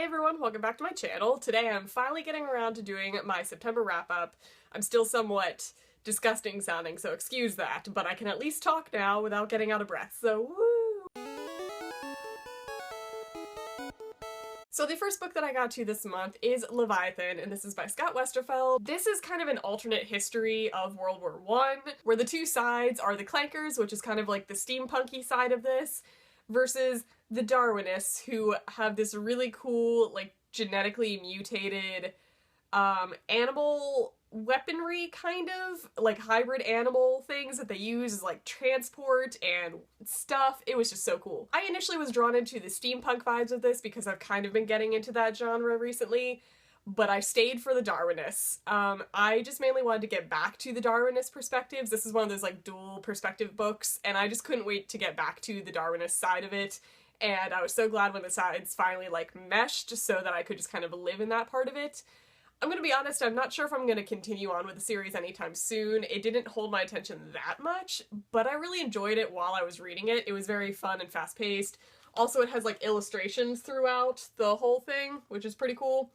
everyone, welcome back to my channel. Today I'm finally getting around to doing my September wrap-up. I'm still somewhat disgusting sounding, so excuse that, but I can at least talk now without getting out of breath, so woo! So the first book that I got to this month is Leviathan, and this is by Scott Westerfeld. This is kind of an alternate history of World War I, where the two sides are the clankers, which is kind of like the steampunky side of this, versus the Darwinists, who have this really cool, like, genetically mutated, animal weaponry, kind of, like, hybrid animal things that they use as, like, transport and stuff. It was just so cool. I initially was drawn into the steampunk vibes of this because I've kind of been getting into that genre recently, but I stayed for the Darwinists. I just mainly wanted to get back to the Darwinist perspectives. This is one of those, like, dual perspective books, and I just couldn't wait to get back to the Darwinist side of it. And I was so glad when the sides finally, like, meshed so that I could just kind of live in that part of it. I'm gonna be honest, I'm not sure if I'm gonna continue on with the series anytime soon. It didn't hold my attention that much, but I really enjoyed it while I was reading it. It was very fun and fast-paced. Also, it has, like, illustrations throughout the whole thing, which is pretty cool.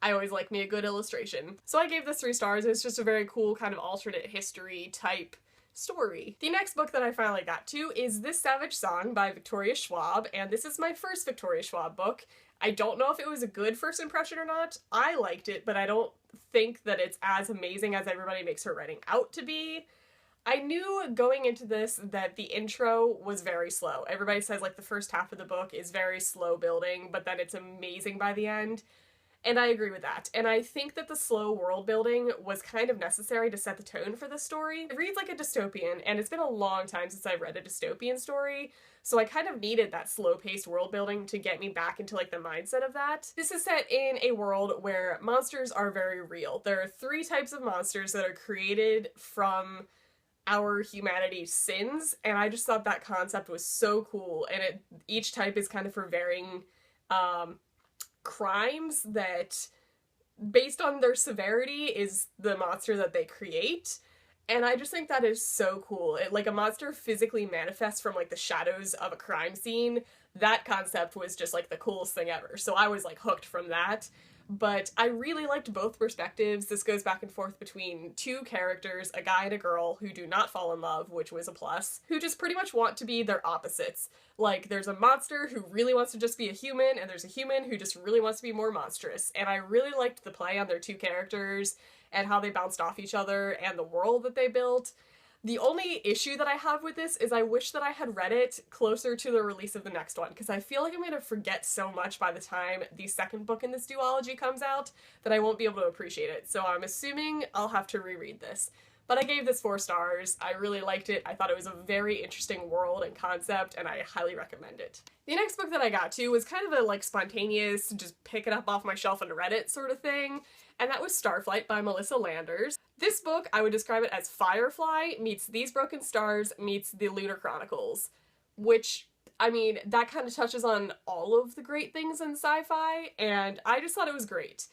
I always like me a good illustration. So I gave this 3 stars. It's just a very cool kind of alternate history type story. The next book that I finally got to is This Savage Song by Victoria Schwab, and this is my first Victoria Schwab book. I don't know if it was a good first impression or not. I liked it, but I don't think that it's as amazing as everybody makes her writing out to be. I knew going into this that the intro was very slow. Everybody says, like, the first half of the book is very slow building, but then it's amazing by the end. And I agree with that. And I think that the slow world building was kind of necessary to set the tone for this story. It reads like a dystopian, and it's been a long time since I've read a dystopian story, so I kind of needed that slow-paced world building to get me back into, like, the mindset of that. This is set in a world where monsters are very real. There are 3 types of monsters that are created from our humanity's sins, and I just thought that concept was so cool, and each type is kind of for varying, crimes that, based on their severity, is the monster that they create. And I just think that is so cool. Like, a monster physically manifests from, like, the shadows of a crime scene. That concept was just, like, the coolest thing ever. So I was, like, hooked from that. But I really liked both perspectives. This goes back and forth between 2 characters, a guy and a girl, who do not fall in love, which was a plus, who just pretty much want to be their opposites. Like, there's a monster who really wants to just be a human, and there's a human who just really wants to be more monstrous. And I really liked the play on their 2 characters, and how they bounced off each other, and the world that they built. The only issue that I have with this is I wish that I had read it closer to the release of the next one, because I feel like I'm going to forget so much by the time the second book in this duology comes out that I won't be able to appreciate it. So I'm assuming I'll have to reread this. But I gave this 4 stars. I really liked it. I thought it was a very interesting world and concept, and I highly recommend it. The next book that I got to was kind of a, like, spontaneous, just pick it up off my shelf and read it sort of thing, and that was Starflight by Melissa Landers. This book, I would describe it as Firefly meets These Broken Stars meets The Lunar Chronicles, which, I mean, that kind of touches on all of the great things in sci-fi, and I just thought it was great.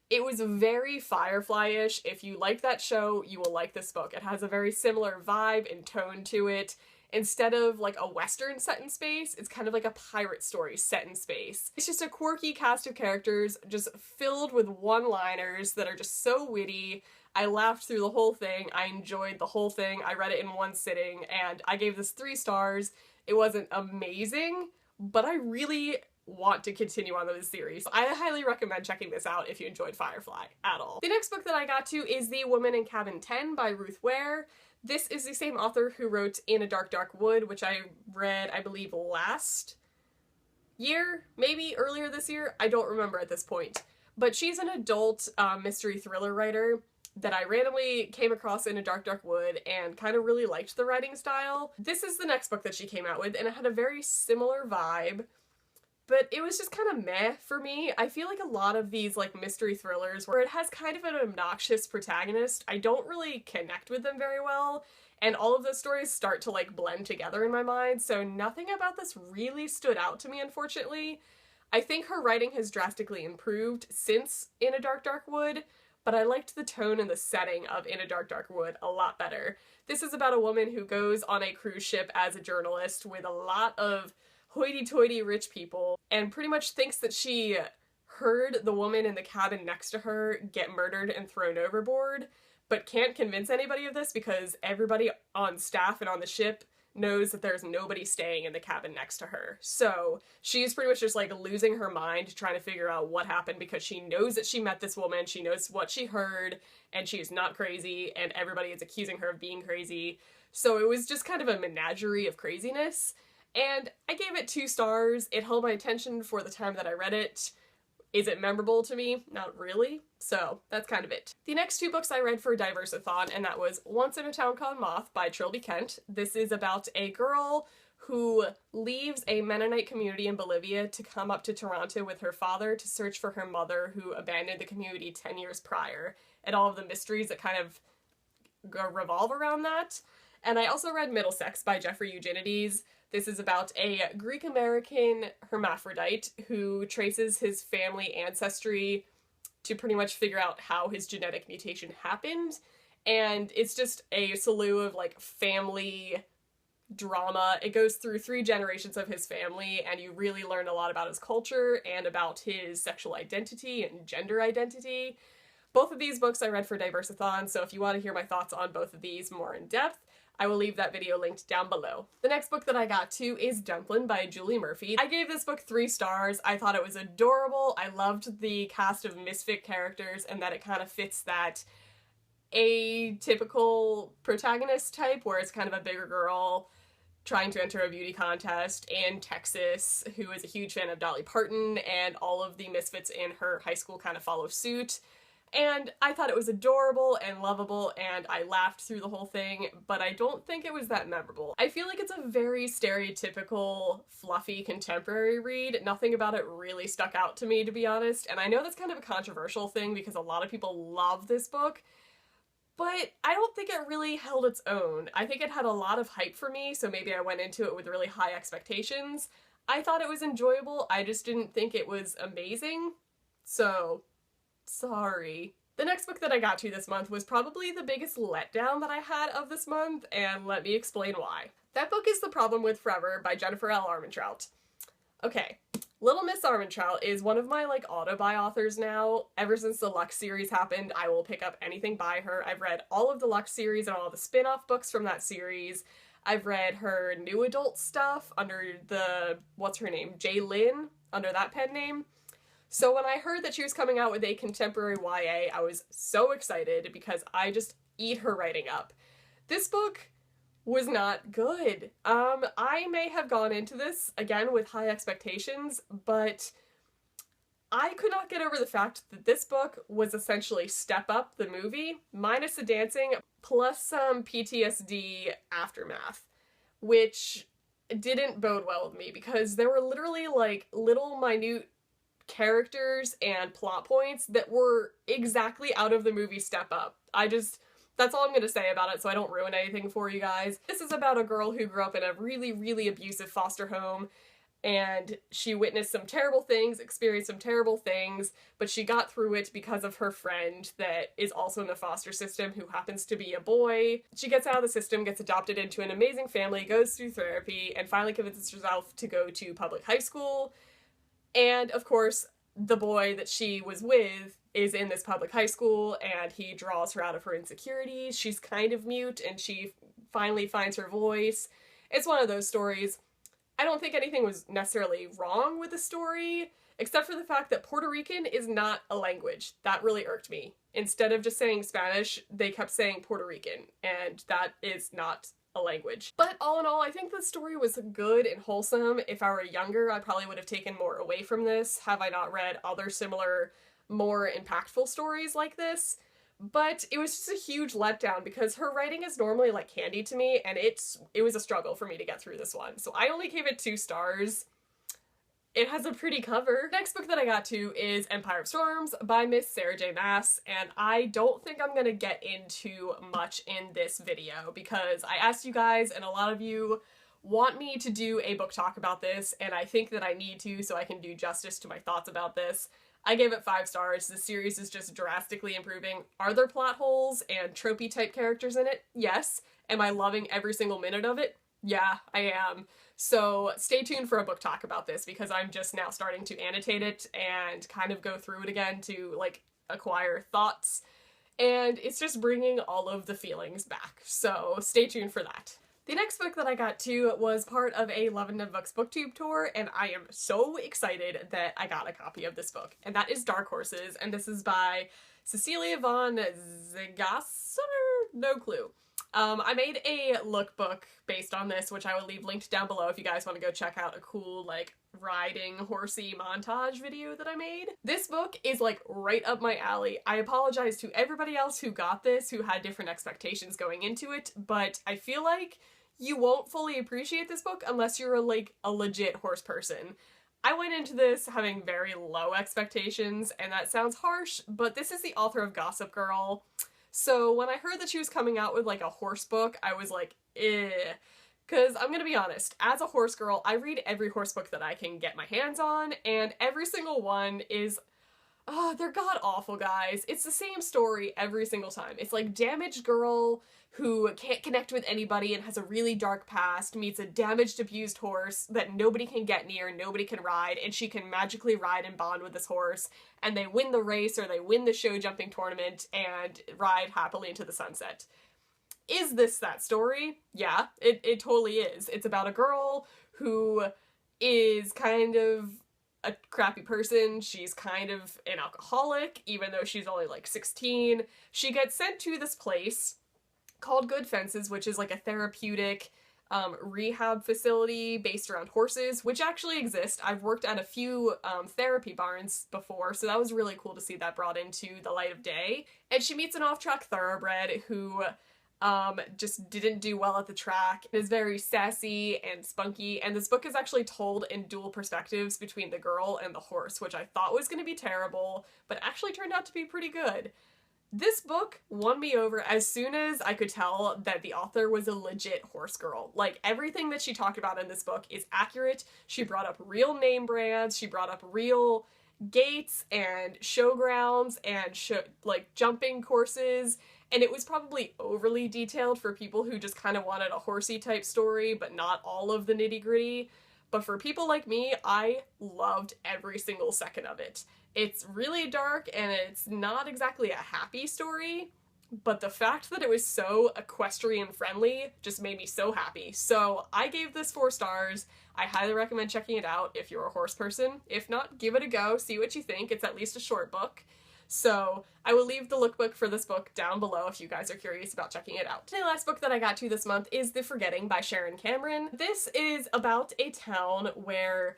It was very Firefly-ish. If you like that show, you will like this book. It has a very similar vibe and tone to it. Instead of, like, a western set in space, it's kind of like a pirate story set in space. It's just a quirky cast of characters just filled with one-liners that are just so witty. I laughed through the whole thing. I enjoyed the whole thing. I read it in one sitting, and I gave this 3 stars. It wasn't amazing, but I really want to continue on with this series. I highly recommend checking this out if you enjoyed Firefly at all. The next book that I got to is The Woman in Cabin 10 by Ruth Ware. This is the same author who wrote In a Dark, Dark Wood, which I read, I believe, last year? Maybe earlier this year? I don't remember at this point. But she's an adult mystery thriller writer that I randomly came across in A Dark, Dark Wood and kind of really liked the writing style. This is the next book that she came out with, and it had a very similar vibe, but it was just kind of meh for me. I feel like a lot of these, like, mystery thrillers where it has kind of an obnoxious protagonist, I don't really connect with them very well, and all of those stories start to, like, blend together in my mind, so nothing about this really stood out to me, unfortunately. I think her writing has drastically improved since In a Dark, Dark Wood, but I liked the tone and the setting of In a Dark, Dark Wood a lot better. This is about a woman who goes on a cruise ship as a journalist with a lot of hoity-toity rich people and pretty much thinks that she heard the woman in the cabin next to her get murdered and thrown overboard, but can't convince anybody of this because everybody on staff and on the ship knows that there's nobody staying in the cabin next to her. So she's pretty much just like losing her mind trying to figure out what happened because she knows that she met this woman, she knows what she heard, and she's not crazy, and everybody is accusing her of being crazy. So it was just kind of a menagerie of craziness, and I gave it 2 stars. It held my attention for the time that I read it. Is it memorable to me? Not really. So that's kind of it. The next 2 books I read for Diversathon, and that was Once in a Town Called Moth by Trilby Kent. This is about a girl who leaves a Mennonite community in Bolivia to come up to Toronto with her father to search for her mother who abandoned the community 10 years prior, and all of the mysteries that kind of revolve around that. And I also read Middlesex by Jeffrey Eugenides. This is about a Greek-American hermaphrodite who traces his family ancestry to pretty much figure out how his genetic mutation happened. And it's just a slew of like family drama. It goes through 3 generations of his family, and you really learn a lot about his culture and about his sexual identity and gender identity. Both of these books I read for Diversathon, so if you want to hear my thoughts on both of these more in depth, I will leave that video linked down below. The next book that I got to is Dumplin by Julie Murphy. I gave this book 3 stars. I thought it was adorable. I loved the cast of misfit characters and that it kind of fits that atypical protagonist type where it's kind of a bigger girl trying to enter a beauty contest in Texas who is a huge fan of Dolly Parton, and all of the misfits in her high school kind of follow suit. And I thought it was adorable and lovable, and I laughed through the whole thing, but I don't think it was that memorable. I feel like it's a very stereotypical, fluffy, contemporary read. Nothing about it really stuck out to me, to be honest, and I know that's kind of a controversial thing because a lot of people love this book, but I don't think it really held its own. I think it had a lot of hype for me, so maybe I went into it with really high expectations. I thought it was enjoyable, I just didn't think it was amazing, so sorry. The next book that I got to this month was probably the biggest letdown that I had of this month, and let me explain why. That book is The Problem with Forever by Jennifer L. Armentrout. Okay, Little Miss Armentrout is one of my auto-buy authors now. Ever since the Lux series happened, I will pick up anything by her. I've read all of the Lux series and all the spin-off books from that series. I've read her new adult stuff under the, what's her name, J. Lynn, under that pen name. So when I heard that she was coming out with a contemporary YA, I was so excited because I just eat her writing up. This book was not good. I may have gone into this, again, with high expectations, but I could not get over the fact that this book was essentially Step Up, the movie, minus the dancing, plus some PTSD aftermath, which didn't bode well with me because there were literally little minute characters and plot points that were exactly out of the movie Step Up. That's all I'm going to say about it so I don't ruin anything for you guys. This is about a girl who grew up in a really, really abusive foster home, and she witnessed some terrible things, experienced some terrible things, but she got through it because of her friend that is also in the foster system who happens to be a boy. She gets out of the system, gets adopted into an amazing family, goes through therapy, and finally convinces herself to go to public high school. And, of course, the boy that she was with is in this public high school, and he draws her out of her insecurities. She's kind of mute, and she finally finds her voice. It's one of those stories. I don't think anything was necessarily wrong with the story, except for the fact that Puerto Rican is not a language. That really irked me. Instead of just saying Spanish, they kept saying Puerto Rican, and that is not a language. But all in all, I think the story was good and wholesome. If I were younger, I probably would have taken more away from this, have I not read other similar, more impactful stories like this. But it was just a huge letdown because her writing is normally candy to me, and it was a struggle for me to get through this one. So I only gave it 2 stars. It has a pretty cover. Next book that I got to is Empire of Storms by Miss Sarah J. Maas, and I don't think I'm gonna get into much in this video because I asked you guys and a lot of you want me to do a book talk about this, and I think that I need to so I can do justice to my thoughts about this. I gave it 5 stars. The series is just drastically improving. Are there plot holes and tropey type characters in it? Yes. Am I loving every single minute of it? Yeah, I am. So stay tuned for a book talk about this because I'm just now starting to annotate it and kind of go through it again to like acquire thoughts. And it's just bringing all of the feelings back. So stay tuned for that. The next book that I got to was part of a Love and Dead Books booktube tour, and I am so excited that I got a copy of this book. And that is Dark Horses, and this is by Cecilia von Zigasser? No clue. I made a lookbook based on this, which I will leave linked down below if you guys want to go check out a cool, like, riding horsey montage video that I made. This book is, like, right up my alley. I apologize to everybody else who got this, who had different expectations going into it, but I feel like you won't fully appreciate this book unless you're, like, a legit horse person. I went into this having very low expectations, and that sounds harsh, but this is the author of Gossip Girl. So when I heard that she was coming out with like a horse book, I was like, eh. Because I'm gonna be honest, as a horse girl, I read every horse book that I can get my hands on, and every single one is, oh, they're god awful, guys. It's the same story every single time. It's like damaged girl who can't connect with anybody and has a really dark past meets a damaged, abused horse that nobody can get near, nobody can ride, and she can magically ride and bond with this horse, and they win the race or they win the show jumping tournament and ride happily into the sunset. Is this that story? Yeah, it totally is. It's about a girl who is kind of a crappy person. She's kind of an alcoholic, even though she's only like 16. She gets sent to this place called Good Fences, which is like a therapeutic rehab facility based around horses, which actually exist. I've worked at a few therapy barns before, so that was really cool to see that brought into the light of day. And she meets an off-track thoroughbred who just didn't do well at the track, is very sassy and spunky, and this book is actually told in dual perspectives between the girl and the horse, which I thought was going to be terrible, but actually turned out to be pretty good. This book won me over as soon as I could tell that the author was a legit horse girl. Like, everything that she talked about in this book is accurate. She brought up real name brands, she brought up real gates and showgrounds and like jumping courses, and it was probably overly detailed for people who just kind of wanted a horsey type story, but not all of the nitty-gritty. But for people like me, I loved every single second of it. It's really dark and it's not exactly a happy story, but the fact that it was so equestrian friendly just made me so happy. So I gave this 4 stars. I highly recommend checking it out if you're a horse person. If not, give it a go, see what you think. It's at least a short book. So I will leave the lookbook for this book down below if you guys are curious about checking it out. The last book that I got to this month is The Forgetting by Sharon Cameron. This is about a town where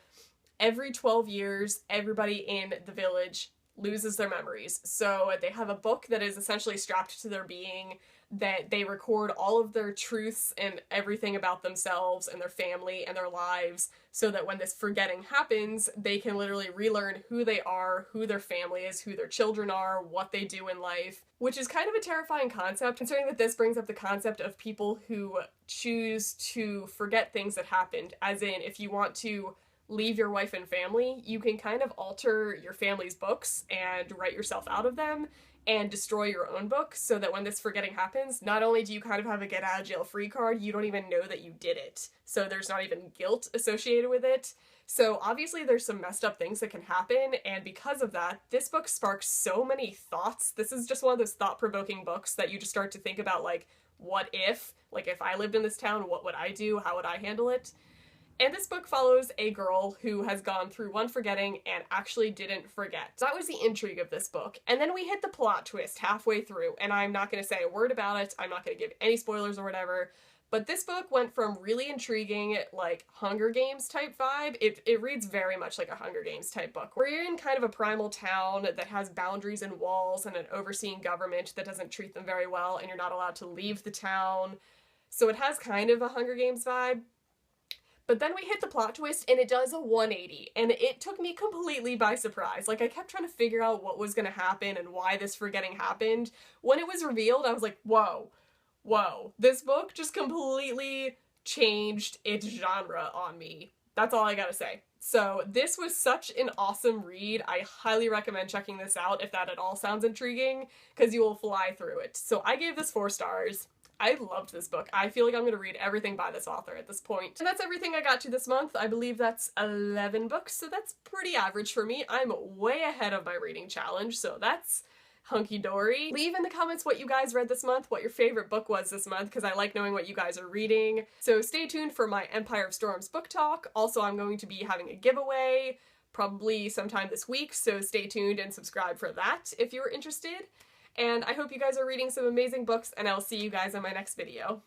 every 12 years, everybody in the village loses their memories. So they have a book that is essentially strapped to their being that they record all of their truths and everything about themselves and their family and their lives so that when this forgetting happens, they can literally relearn who they are, who their family is, who their children are, what they do in life, which is kind of a terrifying concept considering that this brings up the concept of people who choose to forget things that happened, as in if you want to leave your wife and family, you can kind of alter your family's books and write yourself out of them and destroy your own book so that when this forgetting happens, not only do you kind of have a get out of jail free card, you don't even know that you did it. So there's not even guilt associated with it. So obviously there's some messed up things that can happen, and because of that, this book sparks so many thoughts. This is just one of those thought-provoking books that you just start to think about, like, what if? Like, if I lived in this town, what would I do? How would I handle it? And this book follows a girl who has gone through one forgetting and actually didn't forget. That was the intrigue of this book. And then we hit the plot twist halfway through, and I'm not going to say a word about it. I'm not going to give any spoilers or whatever. But this book went from really intriguing, like, Hunger Games type vibe. It reads very much like a Hunger Games type book, where you're in kind of a primal town that has boundaries and walls and an overseeing government that doesn't treat them very well, and you're not allowed to leave the town. So it has kind of a Hunger Games vibe. But then we hit the plot twist, and it does a 180, and it took me completely by surprise. Like, I kept trying to figure out what was going to happen and why this forgetting happened. When it was revealed, I was like, whoa. This book just completely changed its genre on me. That's all I gotta say. So this was such an awesome read. I highly recommend checking this out if that at all sounds intriguing, because you will fly through it. So I gave this 4 stars. I loved this book. I feel like I'm going to read everything by this author at this point. And that's everything I got to this month. I believe that's 11 books, so that's pretty average for me. I'm way ahead of my reading challenge, so that's hunky-dory. Leave in the comments what you guys read this month, what your favorite book was this month, because I like knowing what you guys are reading. So stay tuned for my Empire of Storms book talk. Also, I'm going to be having a giveaway probably sometime this week, so stay tuned and subscribe for that if you're interested. And I hope you guys are reading some amazing books, and I'll see you guys in my next video.